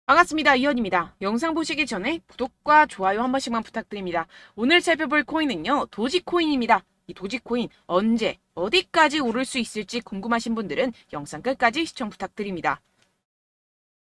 반갑습니다. 이현입니다. 영상 보시기 전에 구독과 좋아요 한 번씩만 부탁드립니다. 오늘 살펴볼 코인은요, 도지코인입니다. 이 도지코인 언제, 어디까지 오를 수 있을지 궁금하신 분들은 영상 끝까지 시청 부탁드립니다.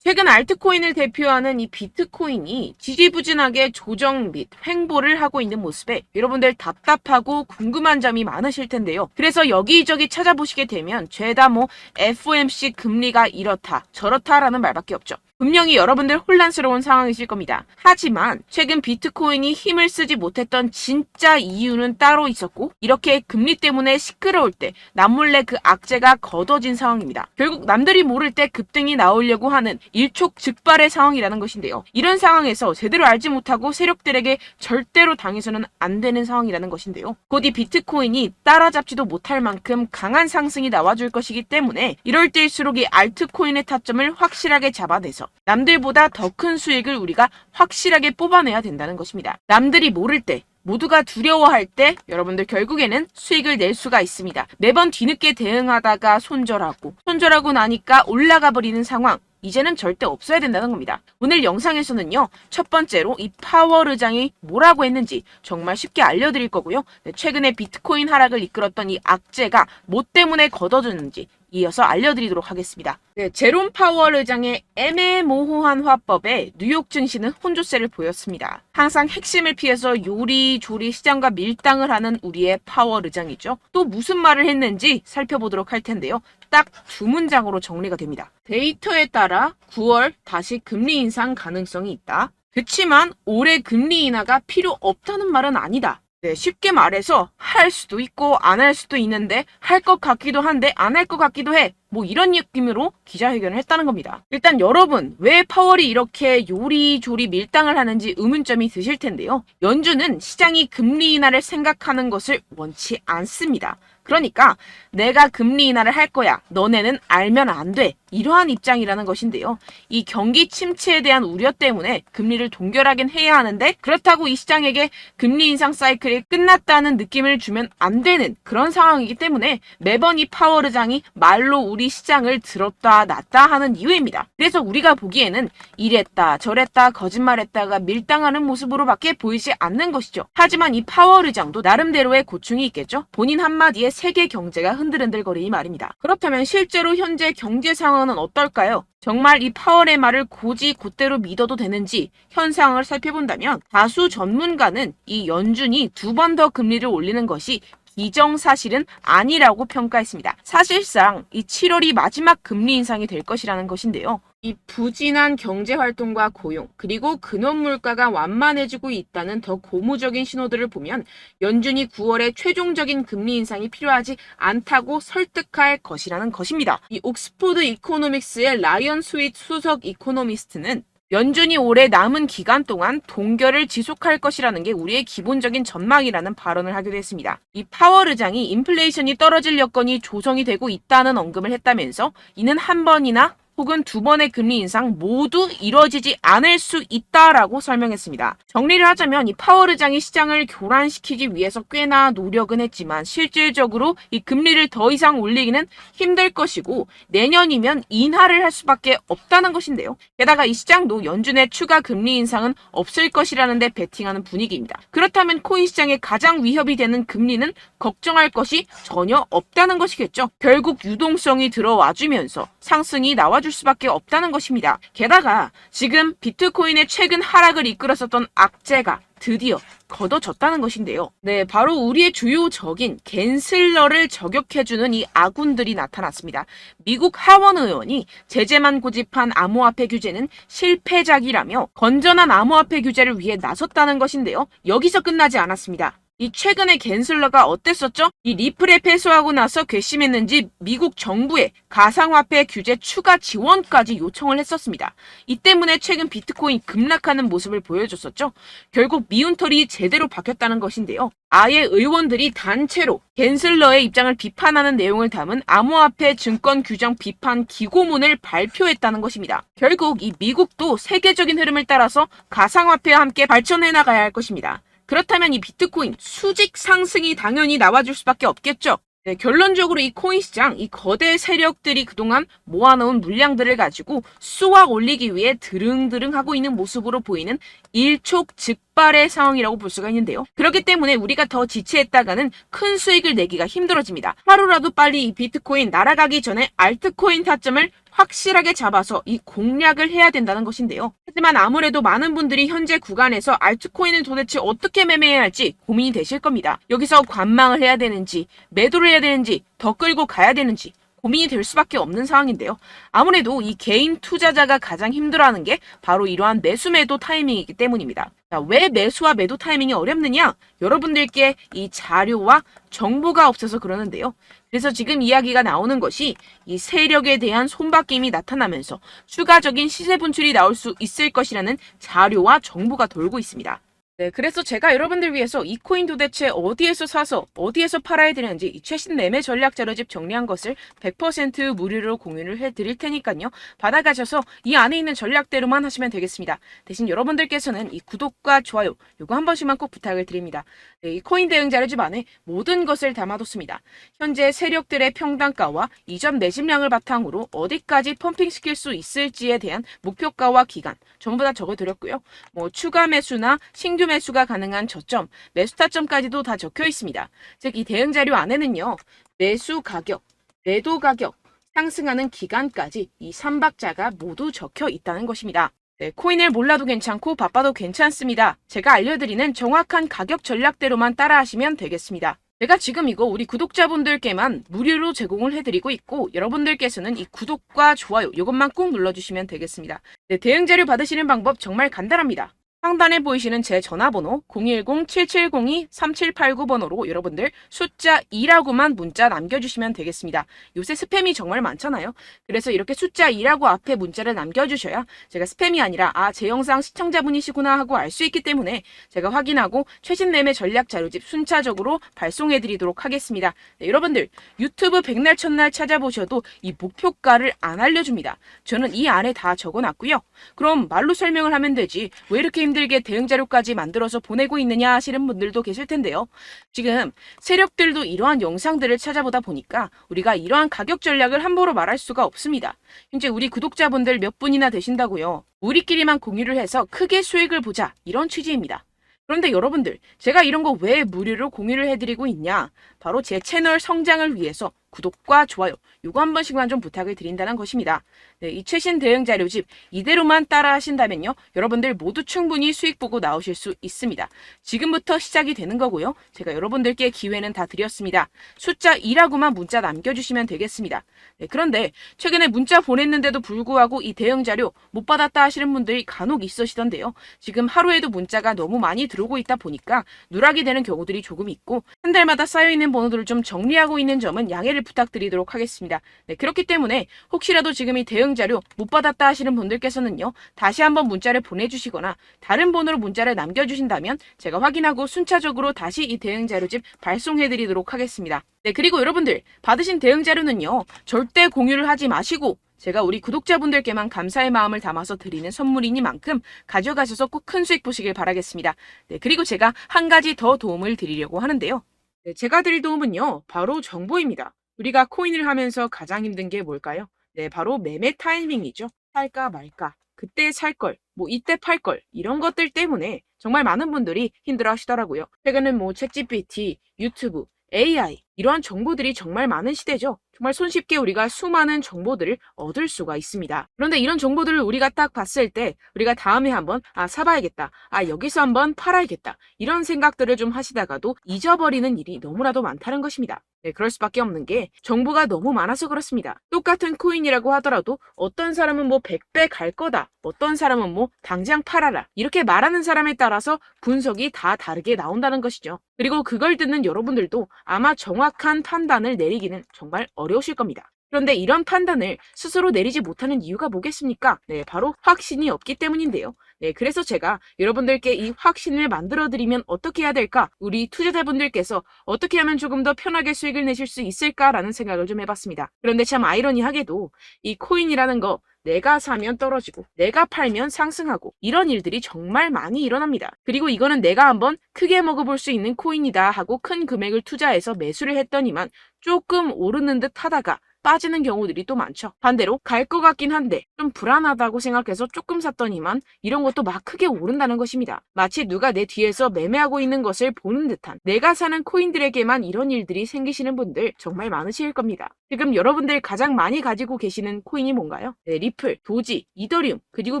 최근 알트코인을 대표하는 이 비트코인이 지지부진하게 조정 및 횡보를 하고 있는 모습에 여러분들 답답하고 궁금한 점이 많으실 텐데요. 그래서 여기저기 찾아보시게 되면 죄다 FOMC 금리가 이렇다 저렇다라는 말밖에 없죠. 분명히 여러분들 혼란스러운 상황이실 겁니다. 하지만 최근 비트코인이 힘을 쓰지 못했던 진짜 이유는 따로 있었고, 이렇게 금리 때문에 시끄러울 때 남몰래 그 악재가 걷어진 상황입니다. 결국 남들이 모를 때 급등이 나오려고 하는 일촉즉발의 상황이라는 것인데요. 이런 상황에서 제대로 알지 못하고 세력들에게 절대로 당해서는 안 되는 상황이라는 것인데요. 곧 이 비트코인이 따라잡지도 못할 만큼 강한 상승이 나와줄 것이기 때문에 이럴 때일수록 이 알트코인의 타점을 확실하게 잡아내서 남들보다 더 큰 수익을 우리가 확실하게 뽑아내야 된다는 것입니다. 남들이 모를 때, 모두가 두려워할 때 여러분들 결국에는 수익을 낼 수가 있습니다. 매번 뒤늦게 대응하다가 손절하고 나니까 올라가 버리는 상황, 이제는 절대 없어야 된다는 겁니다. 오늘 영상에서는요, 첫 번째로 이 파월 의장이 뭐라고 했는지 정말 쉽게 알려드릴 거고요. 최근에 비트코인 하락을 이끌었던 이 악재가 뭐 때문에 걷어졌는지 이어서 알려드리도록 하겠습니다. 제롬 파월 의장의 애매모호한 화법에 뉴욕 증시는 혼조세를 보였습니다. 항상 핵심을 피해서 요리조리 시장과 밀당을 하는 우리의 파월 의장이죠. 또 무슨 말을 했는지 살펴보도록 할 텐데요. 딱 두 문장으로 정리가 됩니다. 데이터에 따라 9월 다시 금리 인상 가능성이 있다. 그치만 올해 금리 인하가 필요 없다는 말은 아니다. 쉽게 말해서 할 수도 있고 안 할 수도 있는데 할 것 같기도 한데 안 할 것 같기도 해. 이런 느낌으로 기자회견을 했다는 겁니다. 일단 여러분, 왜 파월이 이렇게 요리조리 밀당을 하는지 의문점이 드실 텐데요. 연준은 시장이 금리 인하를 생각하는 것을 원치 않습니다. 그러니까 내가 금리 인하를 할 거야. 너네는 알면 안 돼. 이러한 입장이라는 것인데요. 이 경기 침체에 대한 우려 때문에 금리를 동결하긴 해야 하는데, 그렇다고 이 시장에게 금리 인상 사이클이 끝났다는 느낌을 주면 안 되는 그런 상황이기 때문에 매번 이 파월 의장이 말로 우리 시장을 들었다 놨다 하는 이유입니다. 그래서 우리가 보기에는 이랬다 저랬다 거짓말했다가 밀당하는 모습으로밖에 보이지 않는 것이죠. 하지만 이 파월 의장도 나름대로의 고충이 있겠죠. 본인 한마디에 세계 경제가 흔들흔들거리니 말입니다. 그렇다면 실제로 현재 경제 상황은 어떨까요? 정말 이 파월의 말을 곧이 곧대로 믿어도 되는지 현 상황을 살펴본다면, 다수 전문가는 이 연준이 두 번 더 금리를 올리는 것이 기정사실은 아니라고 평가했습니다. 사실상 이 7월이 마지막 금리 인상이 될 것이라는 것인데요. 이 부진한 경제활동과 고용, 그리고 근원물가가 완만해지고 있다는 더 고무적인 신호들을 보면 연준이 9월에 최종적인 금리 인상이 필요하지 않다고 설득할 것이라는 것입니다. 이 옥스포드 이코노믹스의 라이언 스윗 수석 이코노미스트는 연준이 올해 남은 기간 동안 동결을 지속할 것이라는 게 우리의 기본적인 전망이라는 발언을 하기도 했습니다. 이 파월 의장이 인플레이션이 떨어질 여건이 조성이 되고 있다는 언급을 했다면서 이는 한 번이나 혹은 두 번의 금리 인상 모두 이뤄지지 않을 수 있다라고 설명했습니다. 정리를 하자면 이 파월 의장이 시장을 교란시키기 위해서 꽤나 노력은 했지만 실질적으로 이 금리를 더 이상 올리기는 힘들 것이고 내년이면 인하를 할 수밖에 없다는 것인데요. 게다가 이 시장도 연준의 추가 금리 인상은 없을 것이라는 데 베팅하는 분위기입니다. 그렇다면 코인 시장에 가장 위협이 되는 금리는 걱정할 것이 전혀 없다는 것이겠죠. 결국 유동성이 들어와주면서 상승이 나와줄 수밖에 없다는 것입니다. 게다가 지금 비트코인의 최근 하락을 이끌었었던 악재가 드디어 걷어졌다는 것인데요. 바로 우리의 주요 적인 갠슬러를 저격해주는 이 아군들이 나타났습니다. 미국 하원 의원이 제재만 고집한 암호화폐 규제는 실패작이라며 건전한 암호화폐 규제를 위해 나섰다는 것인데요. 여기서 끝나지 않았습니다. 이 최근에 갠슬러가 어땠었죠? 이 리플에 패소하고 나서 괘씸했는지 미국 정부에 가상화폐 규제 추가 지원까지 요청을 했었습니다. 이 때문에 최근 비트코인 급락하는 모습을 보여줬었죠. 결국 미운털이 제대로 박혔다는 것인데요. 아예 의원들이 단체로 갠슬러의 입장을 비판하는 내용을 담은 암호화폐 증권 규정 비판 기고문을 발표했다는 것입니다. 결국 이 미국도 세계적인 흐름을 따라서 가상화폐와 함께 발전해 나가야 할 것입니다. 그렇다면 이 비트코인 수직 상승이 당연히 나와줄 수밖에 없겠죠. 네, 결론적으로 이 코인 시장, 이 거대 세력들이 그동안 모아놓은 물량들을 가지고 쏘아 올리기 위해 드릉드릉하고 있는 모습으로 보이는 일촉즉발의 상황이라고 볼 수가 있는데요. 그렇기 때문에 우리가 더 지체했다가는 큰 수익을 내기가 힘들어집니다. 하루라도 빨리 이 비트코인 날아가기 전에 알트코인 타점을 확실하게 잡아서 이 공략을 해야 된다는 것인데요. 하지만 아무래도 많은 분들이 현재 구간에서 알트코인을 도대체 어떻게 매매해야 할지 고민이 되실 겁니다. 여기서 관망을 해야 되는지, 매도를 해야 되는지, 더 끌고 가야 되는지 고민이 될 수밖에 없는 상황인데요. 아무래도 이 개인 투자자가 가장 힘들어하는 게 바로 이러한 매수 매도 타이밍이기 때문입니다. 자, 왜 매수와 매도 타이밍이 어렵느냐? 여러분들께 이 자료와 정보가 없어서 그러는데요. 그래서 지금 이야기가 나오는 것이 이 세력에 대한 손바뀜이 나타나면서 추가적인 시세 분출이 나올 수 있을 것이라는 자료와 정보가 돌고 있습니다. 네, 그래서 제가 여러분들 위해서 이 코인 도대체 어디에서 사서 어디에서 팔아야 되는지 이 최신 매매 전략 자료집 정리한 것을 100% 무료로 공유를 해드릴 테니까요. 받아가셔서 이 안에 있는 전략대로만 하시면 되겠습니다. 대신 여러분들께서는 이 구독과 좋아요 요거 한 번씩만 꼭 부탁을 드립니다. 네, 이 코인 대응 자료집 안에 모든 것을 담아뒀습니다. 현재 세력들의 평단가와 이전 매집량을 바탕으로 어디까지 펌핑시킬 수 있을지에 대한 목표가와 기간 전부 다 적어드렸고요. 뭐 추가 매수나 신규 매수가 가능한 저점, 매수 타점까지도 다 적혀 있습니다. 즉, 이 대응 자료 안에는요, 매수 가격, 매도 가격, 상승하는 기간까지 이 3박자가 모두 적혀 있다는 것입니다. 네, 코인을 몰라도 괜찮고 바빠도 괜찮습니다. 제가 알려드리는 정확한 가격 전략대로만 따라하시면 되겠습니다. 제가 지금 이거 우리 구독자분들께만 무료로 제공을 해드리고 있고 여러분들께서는 이 구독과 좋아요 이것만 꼭 눌러주시면 되겠습니다. 네, 대응 자료 받으시는 방법 정말 간단합니다. 상단에 보이시는 제 전화번호 010-7702-3789번호로 여러분들 숫자 2라고만 문자 남겨주시면 되겠습니다. 요새 스팸이 정말 많잖아요. 그래서 이렇게 숫자 2라고 앞에 문자를 남겨주셔야 제가 스팸이 아니라 제 영상 시청자분이시구나 하고 알 수 있기 때문에 제가 확인하고 최신 매매 전략 자료집 순차적으로 발송해드리도록 하겠습니다. 네, 여러분들 유튜브 백날 첫날 찾아보셔도 이 목표가를 안 알려줍니다. 저는 이 안에 다 적어놨고요. 그럼 말로 설명을 하면 되지 왜 이렇게 힘들게 대응 자료까지 만들어서 보내고 있느냐 하시는 분들도 계실 텐데요. 지금 세력들도 이러한 영상들을 찾아보다 보니까 우리가 이러한 가격 전략을 함부로 말할 수가 없습니다. 현재 우리 구독자분들 몇 분이나 되신다고요. 우리끼리만 공유를 해서 크게 수익을 보자 이런 취지입니다. 그런데 여러분들 제가 이런 거 왜 무료로 공유를 해드리고 있냐? 바로 제 채널 성장을 위해서 구독과 좋아요 요거 한 번씩만 좀 부탁을 드린다는 것입니다. 네, 이 최신 대응 자료집 이대로만 따라 하신다면요. 여러분들 모두 충분히 수익 보고 나오실 수 있습니다. 지금부터 시작이 되는 거고요. 제가 여러분들께 기회는 다 드렸습니다. 숫자 2라고만 문자 남겨주시면 되겠습니다. 네, 그런데 최근에 문자 보냈는데도 불구하고 이 대응 자료 못 받았다 하시는 분들이 간혹 있으시던데요. 지금 하루에도 문자가 너무 많이 들어오고 있다 보니까 누락이 되는 경우들이 조금 있고 한 달마다 쌓여있는 번호들을 좀 정리하고 있는 점은 양해를 부탁드리도록 하겠습니다. 네, 그렇기 때문에 혹시라도 지금 이 대응 자료 못 받았다 하시는 분들께서는요. 다시 한번 문자를 보내주시거나 다른 번호로 문자를 남겨주신다면 제가 확인하고 순차적으로 다시 이 대응 자료집 발송해드리도록 하겠습니다. 네, 그리고 여러분들 받으신 대응 자료는요. 절대 공유를 하지 마시고 제가 우리 구독자분들께만 감사의 마음을 담아서 드리는 선물이니만큼 가져가셔서 꼭 큰 수익 보시길 바라겠습니다. 네, 그리고 제가 한 가지 더 도움을 드리려고 하는데요. 네, 제가 드릴 도움은요. 바로 정보입니다. 우리가 코인을 하면서 가장 힘든 게 뭘까요? 네, 바로 매매 타이밍이죠. 살까 말까, 그때 살 걸, 뭐 이때 팔 걸, 이런 것들 때문에 정말 많은 분들이 힘들어 하시더라고요. 최근은 뭐 챗GPT, 유튜브, AI 이러한 정보들이 정말 많은 시대죠. 정말 손쉽게 우리가 수많은 정보들을 얻을 수가 있습니다. 그런데 이런 정보들을 우리가 딱 봤을 때 우리가 다음에 한번 사봐야겠다. 여기서 한번 팔아야겠다. 이런 생각들을 좀 하시다가도 잊어버리는 일이 너무나도 많다는 것입니다. 네, 그럴 수밖에 없는 게 정보가 너무 많아서 그렇습니다. 똑같은 코인이라고 하더라도 어떤 사람은 뭐 100배 갈 거다. 어떤 사람은 뭐 당장 팔아라. 이렇게 말하는 사람에 따라서 분석이 다 다르게 나온다는 것이죠. 그리고 그걸 듣는 여러분들도 아마 정확한 판단을 내리기는 정말 어려우실 겁니다. 그런데 이런 판단을 스스로 내리지 못하는 이유가 뭐겠습니까? 네, 바로 확신이 없기 때문인데요. 네, 그래서 제가 여러분들께 이 확신을 만들어드리면 어떻게 해야 될까? 우리 투자자분들께서 어떻게 하면 조금 더 편하게 수익을 내실 수 있을까라는 생각을 좀 해봤습니다. 그런데 참 아이러니하게도 이 코인이라는 거 내가 사면 떨어지고 내가 팔면 상승하고 이런 일들이 정말 많이 일어납니다. 그리고 이거는 내가 한번 크게 먹어볼 수 있는 코인이다 하고 큰 금액을 투자해서 매수를 했더니만 조금 오르는 듯 하다가 빠지는 경우들이 또 많죠. 반대로 갈 것 같긴 한데 좀 불안하다고 생각해서 조금 샀더니만 이런 것도 막 크게 오른다는 것입니다. 마치 누가 내 뒤에서 매매하고 있는 것을 보는 듯한, 내가 사는 코인들에게만 이런 일들이 생기시는 분들 정말 많으실 겁니다. 지금 여러분들 가장 많이 가지고 계시는 코인이 뭔가요? 네, 리플, 도지, 이더리움, 그리고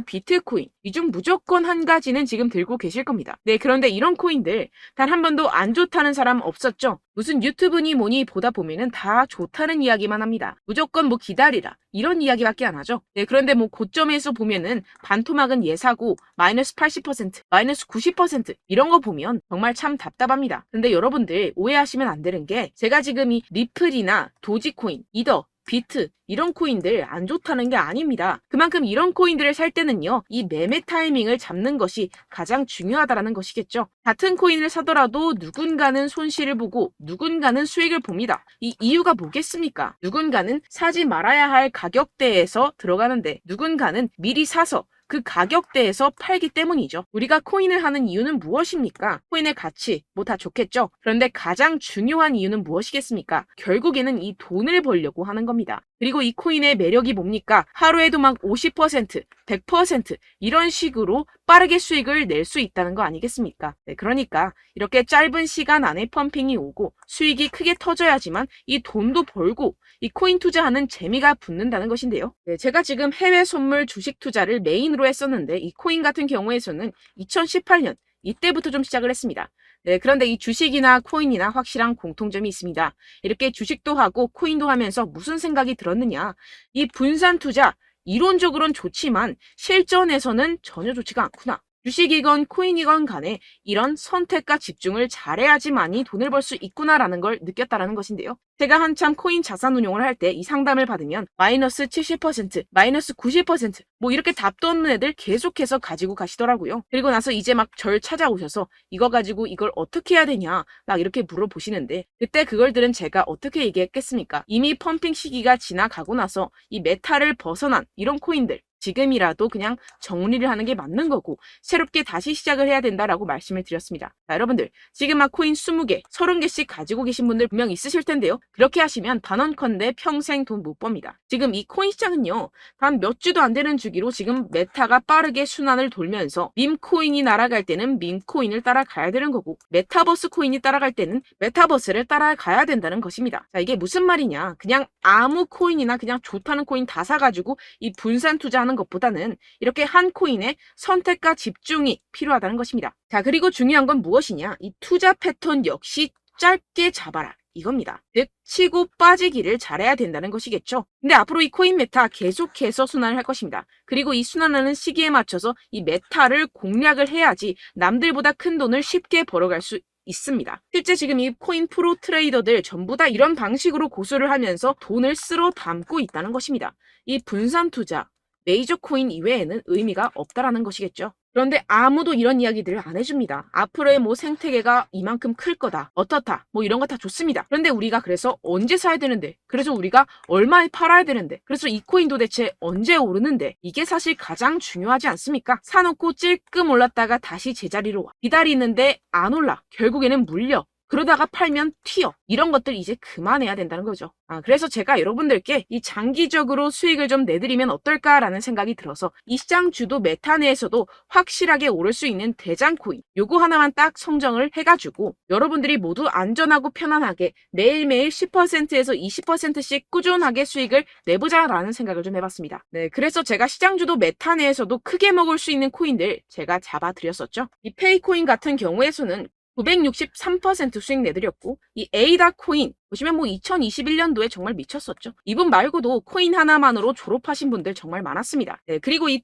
비트코인. 이 중 무조건 한 가지는 지금 들고 계실 겁니다. 네, 그런데 이런 코인들 단 한 번도 안 좋다는 사람 없었죠? 무슨 유튜브니 뭐니 보다 보면은 다 좋다는 이야기만 합니다. 무조건 뭐 기다리라 이런 이야기밖에 안 하죠. 네, 그런데 뭐 고점에서 보면은 반토막은 예사고 마이너스 80%, 마이너스 90% 이런 거 보면 정말 참 답답합니다. 근데 여러분들 오해하시면 안 되는 게, 제가 지금 이 리플이나 도지코인, 이더, 비트 이런 코인들 안 좋다는 게 아닙니다. 그만큼 이런 코인들을 살 때는요, 이 매매 타이밍을 잡는 것이 가장 중요하다는 것이겠죠. 같은 코인을 사더라도 누군가는 손실을 보고 누군가는 수익을 봅니다. 이 이유가 뭐겠습니까? 누군가는 사지 말아야 할 가격대에서 들어가는데 누군가는 미리 사서 그 가격대에서 팔기 때문이죠. 우리가 코인을 하는 이유는 무엇입니까? 코인의 가치, 뭐 다 좋겠죠. 그런데 가장 중요한 이유는 무엇이겠습니까? 결국에는 이 돈을 벌려고 하는 겁니다. 그리고 이 코인의 매력이 뭡니까? 하루에도 막 50%, 100% 이런 식으로 빠르게 수익을 낼 수 있다는 거 아니겠습니까? 네, 그러니까 이렇게 짧은 시간 안에 펌핑이 오고 수익이 크게 터져야지만 이 돈도 벌고 이 코인 투자하는 재미가 붙는다는 것인데요. 네, 제가 지금 해외 선물 주식 투자를 메인으로 했었는데 이 코인 같은 경우에서는 2018년 이때부터 좀 시작을 했습니다. 네, 그런데 이 주식이나 코인이나 확실한 공통점이 있습니다. 이렇게 주식도 하고 코인도 하면서 무슨 생각이 들었느냐? 이 분산 투자, 이론적으로는 좋지만 실전에서는 전혀 좋지가 않구나. 주식이건 코인이건 간에 이런 선택과 집중을 잘해야지만이 돈을 벌 수 있구나라는 걸 느꼈다라는 것인데요. 제가 한참 코인 자산 운용을 할 때 이 상담을 받으면 마이너스 70%, 마이너스 90%, 뭐 이렇게 답도 없는 애들 계속해서 가지고 가시더라고요. 그리고 나서 이제 막 절 찾아오셔서 이거 가지고 이걸 어떻게 해야 되냐 막 이렇게 물어보시는데, 그때 그걸 들은 제가 어떻게 얘기했겠습니까? 이미 펌핑 시기가 지나가고 나서 이 메타를 벗어난 이런 코인들, 지금이라도 그냥 정리를 하는 게 맞는 거고 새롭게 다시 시작을 해야 된다라고 말씀을 드렸습니다. 자, 여러분들 지금 막 코인 20개, 30개씩 가지고 계신 분들 분명 있으실 텐데요. 그렇게 하시면 단언컨대 평생 돈 못 법니다. 지금 이 코인 시장은요, 단 몇 주도 안 되는 주기로 지금 메타가 빠르게 순환을 돌면서 밈코인이 날아갈 때는 밈코인을 따라가야 되는 거고, 메타버스 코인이 따라갈 때는 메타버스를 따라가야 된다는 것입니다. 자, 이게 무슨 말이냐? 그냥 아무 코인이나 그냥 좋다는 코인 다 사가지고 이 분산 투자하는 것보다는 이렇게 한 코인에 선택과 집중이 필요하다는 것입니다. 자, 그리고 중요한 건 무엇이냐? 이 투자 패턴 역시 짧게 잡아라. 이겁니다. 즉 치고 빠지기를 잘해야 된다는 것이겠죠. 근데 앞으로 이 코인 메타 계속해서 순환을 할 것입니다. 그리고 이 순환하는 시기에 맞춰서 이 메타를 공략을 해야지 남들보다 큰 돈을 쉽게 벌어갈 수 있습니다. 실제 지금 이 코인 프로 트레이더들 전부 다 이런 방식으로 고수를 하면서 돈을 쓸어 담고 있다는 것입니다. 이 분산 투자, 메이저 코인 이외에는 의미가 없다라는 것이겠죠. 그런데 아무도 이런 이야기들을 안 해줍니다. 앞으로의 뭐 생태계가 이만큼 클 거다, 어떻다, 뭐 이런 거 다 좋습니다. 그런데 우리가 그래서 언제 사야 되는데, 그래서 우리가 얼마에 팔아야 되는데, 그래서 이 코인도 대체 언제 오르는데, 이게 사실 가장 중요하지 않습니까? 사놓고 찔끔 올랐다가 다시 제자리로 와. 기다리는데 안 올라. 결국에는 물려. 그러다가 팔면 튀어. 이런 것들 이제 그만해야 된다는 거죠. 그래서 제가 여러분들께 이 장기적으로 수익을 좀 내드리면 어떨까라는 생각이 들어서 이 시장 주도 메타 내에서도 확실하게 오를 수 있는 대장 코인, 요거 하나만 딱 선정을 해가지고 여러분들이 모두 안전하고 편안하게 매일매일 10%에서 20%씩 꾸준하게 수익을 내보자라는 생각을 좀 해봤습니다. 네, 그래서 제가 시장 주도 메타 내에서도 크게 먹을 수 있는 코인들 제가 잡아드렸었죠. 이 페이코인 같은 경우에서는 963% 수익 내드렸고, 이 에이다 코인 보시면 뭐 2021년도에 정말 미쳤었죠. 이분 말고도 코인 하나만으로 졸업하신 분들 정말 많았습니다. 네, 그리고 이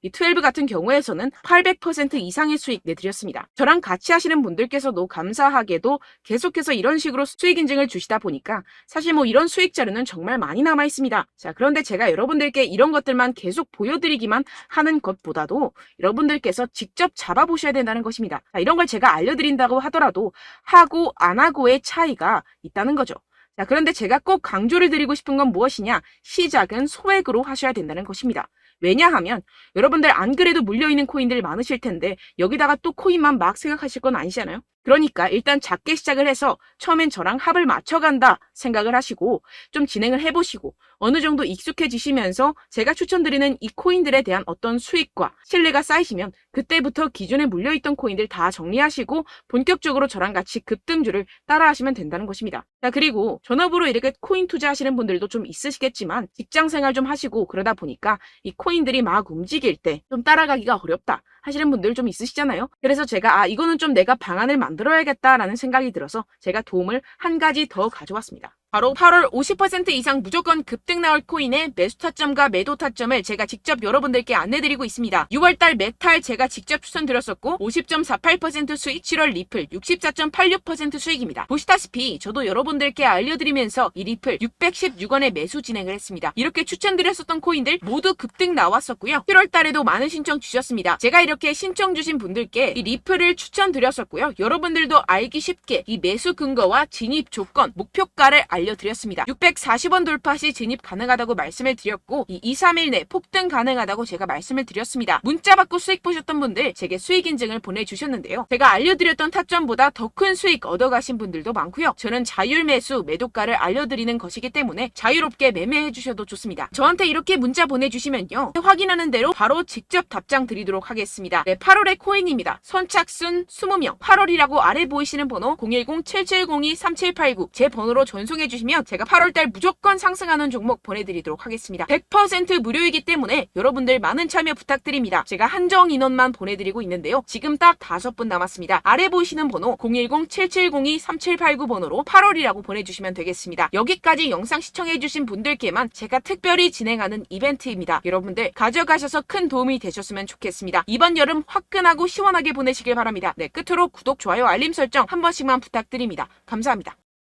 12 같은 경우에서는 800% 이상의 수익 내드렸습니다. 저랑 같이 하시는 분들께서도 감사하게도 계속해서 이런 식으로 수익 인증을 주시다 보니까 사실 뭐 이런 수익 자료는 정말 많이 남아 있습니다. 자, 그런데 제가 여러분들께 이런 것들만 계속 보여드리기만 하는 것보다도 여러분들께서 직접 잡아보셔야 된다는 것입니다. 자, 이런 걸 제가 알려드린다고 하더라도 하고 안 하고의 차이가 있다는 거죠. 자, 그런데 제가 꼭 강조를 드리고 싶은 건 무엇이냐? 시작은 소액으로 하셔야 된다는 것입니다. 왜냐하면 여러분들 안 그래도 물려있는 코인들 많으실 텐데 여기다가 또 코인만 막 생각하실 건 아니잖아요. 그러니까 일단 작게 시작을 해서 처음엔 저랑 합을 맞춰간다 생각을 하시고 좀 진행을 해보시고 어느 정도 익숙해지시면서 제가 추천드리는 이 코인들에 대한 어떤 수익과 신뢰가 쌓이시면 그때부터 기존에 물려있던 코인들 다 정리하시고 본격적으로 저랑 같이 급등주를 따라하시면 된다는 것입니다. 자, 그리고 전업으로 이렇게 코인 투자하시는 분들도 좀 있으시겠지만 직장 생활 좀 하시고 그러다 보니까 이 코인들이 막 움직일 때 좀 따라가기가 어렵다 하시는 분들 좀 있으시잖아요. 그래서 제가 이거는 좀 내가 방안을 만들어야겠다라는 생각이 들어서 제가 도움을 한 가지 더 가져왔습니다. 바로 8월 50% 이상 무조건 급등 나올 코인의 매수 타점과 매도 타점을 제가 직접 여러분들께 안내드리고 있습니다. 6월달 메탈 제가 직접 추천드렸었고 50.48% 수익, 7월 리플 64.86% 수익입니다. 보시다시피 저도 여러분들께 알려드리면서 이 리플 616원에 매수 진행을 했습니다. 이렇게 추천드렸었던 코인들 모두 급등 나왔었고요. 7월달에도 많은 신청 주셨습니다. 제가 이렇게 신청 주신 분들께 이 리플을 추천드렸었고요. 여러분들도 알기 쉽게 이 매수 근거와 진입 조건, 목표가를 알려드렸습니다. 640원 돌파 시 진입 가능하다고 말씀을 드렸고 이 2-3일 내 폭등 가능하다고 제가 말씀을 드렸습니다. 문자 받고 수익 보셨던 분들 제게 수익 인증을 보내주셨는데요. 제가 알려드렸던 타점보다 더 큰 수익 얻어가신 분들도 많고요. 저는 자율 매수 매도가를 알려드리는 것이기 때문에 자유롭게 매매해 주셔도 좋습니다. 저한테 이렇게 문자 보내주시면요. 확인하는 대로 바로 직접 답장 드리도록 하겠습니다. 네, 8월의 코인입니다. 선착순 20명 8월이라고 아래 보이시는 번호 010-7702-3789 제 번호로 전송해 주시면 제가 8월달 무조건 상승하는 종목 보내드리도록 하겠습니다. 100% 무료이기 때문에 여러분들 많은 참여 부탁드립니다. 제가 한정 인원만 보내드리고 있는데요. 지금 딱 5분 남았습니다. 아래 보이시는 번호 010-7702-3789 번호로 8월이라고 보내주시면 되겠습니다. 여기까지 영상 시청해주신 분들께만 제가 특별히 진행하는 이벤트입니다. 여러분들 가져가셔서 큰 도움이 되셨으면 좋겠습니다. 이번 여름 화끈하고 시원하게 보내시길 바랍니다. 네, 끝으로 구독, 좋아요, 알림 설정 한 번씩만 부탁드립니다. 감사합니다.